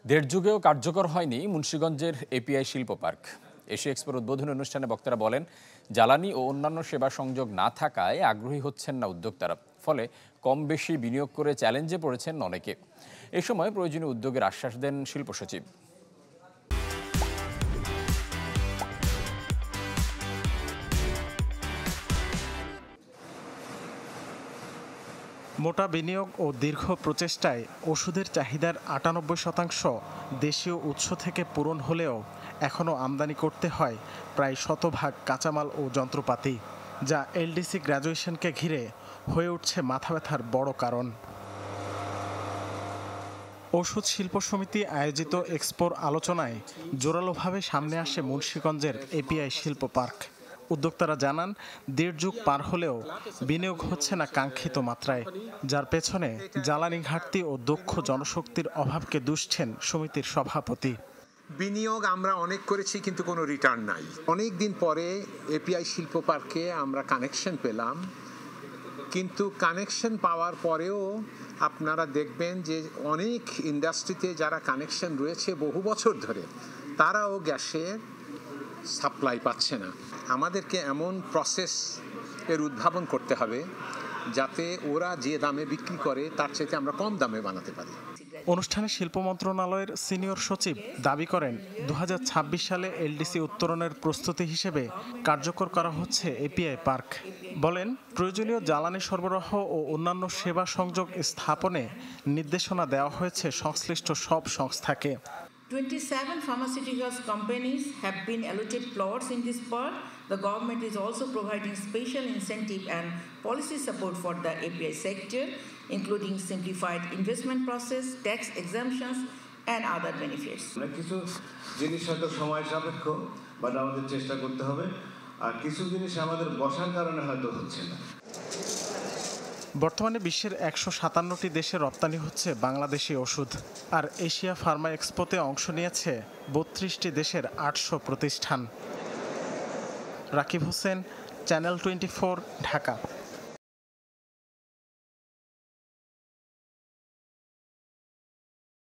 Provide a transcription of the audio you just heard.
দেড় যুগেও কার্যকর হয়নি মুন্সিগঞ্জের এপিআই শিল্প পার্ক। এশিয়া এক্সপোর উদ্বোধনী অনুষ্ঠানে বক্তারা বলেন, জ্বালানি ও অন্যান্য সেবা সংযোগ না থাকায় আগ্রহী হচ্ছেন না উদ্যোক্তারা। ফলে কম বেশি বিনিয়োগ করে চ্যালেঞ্জে পড়েছেন অনেকে। এ সময় প্রয়োজনীয় উদ্যোগের আশ্বাস দেন শিল্প সচিব। মোটা বিনিয়োগ ও দীর্ঘ প্রচেষ্টায় ওষুধের চাহিদার ৯৮% দেশীয় উৎস থেকে পূরণ হলেও এখনও আমদানি করতে হয় প্রায় শতভাগ কাঁচামাল ও যন্ত্রপাতি, যা এলডিসি গ্র্যাজুয়েশনকে ঘিরে হয়ে উঠছে মাথা ব্যথার বড় কারণ। ওষুধ শিল্প সমিতি আয়োজিত এক্সপোর আলোচনায় জোরালোভাবে সামনে আসে মুন্সিগঞ্জের এপিআই শিল্প পার্ক। উদ্যোক্তারা জানান, দেড় যুগ পার হলেও বিনিয়োগ হচ্ছে না কাঙ্ক্ষিত মাত্রায়, যার পেছনে জ্বালানি ঘাটতি ও দক্ষ জনশক্তির অভাবকে দুষছেন সমিতির সভাপতি। বিনিয়োগ আমরা অনেক করেছি, কিন্তু কোনো রিটার্ন নাই। অনেক দিন পরে এপিআই শিল্প পার্কে আমরা কানেকশন পেলাম, কিন্তু কানেকশন পাওয়ার পরেও আপনারা দেখবেন যে অনেক ইন্ডাস্ট্রিতে যারা কানেকশন রয়েছে বহু বছর ধরে, তারাও গ্যাসের সাপ্লাই পাচ্ছে না। আমাদেরকে এমন প্রসেস এর উদ্ভাবন করতে হবে যাতে ওরা যে দামে বিক্রি করে তার চাইতে আমরা কম দামে বানাতে পারি। অনুষ্ঠানে শিল্প মন্ত্রণালয়ের সিনিয়র সচিব দাবি করেন, ২০২৬ সালে এলডিসি উত্তরণের প্রস্তুতি হিসেবে কার্যকর করা হচ্ছে এপিআই পার্ক। বলেন, প্রয়োজনীয় জ্বালানি সরবরাহ ও অন্যান্য সেবা সংযোগ স্থাপনে নির্দেশনা দেওয়া হয়েছে সংশ্লিষ্ট সব সংস্থাকে। 27 pharmaceutical companies have been allocated plots in this park. The government is also providing special incentive and policy support for the API sector, including simplified investment process, tax exemptions, and other benefits. কিছু জিনিস হয়তো সময় সাপেক্ষ, but আমাদের চেষ্টা করতে হবে, আর কিছু জিনিস আমাদের বসার কারণে হয়তো হচ্ছে না। বর্তমানে বিশ্বের ১৫৭টি দেশে রপ্তানি হচ্ছে বাংলাদেশি ওষুধ, আর এশিয়া ফার্মা এক্সপোতে অংশ নিয়েছে ৩২টি দেশের ৮০০ প্রতিষ্ঠান। রাকিব হোসেন, চ্যানেল 24, ঢাকা।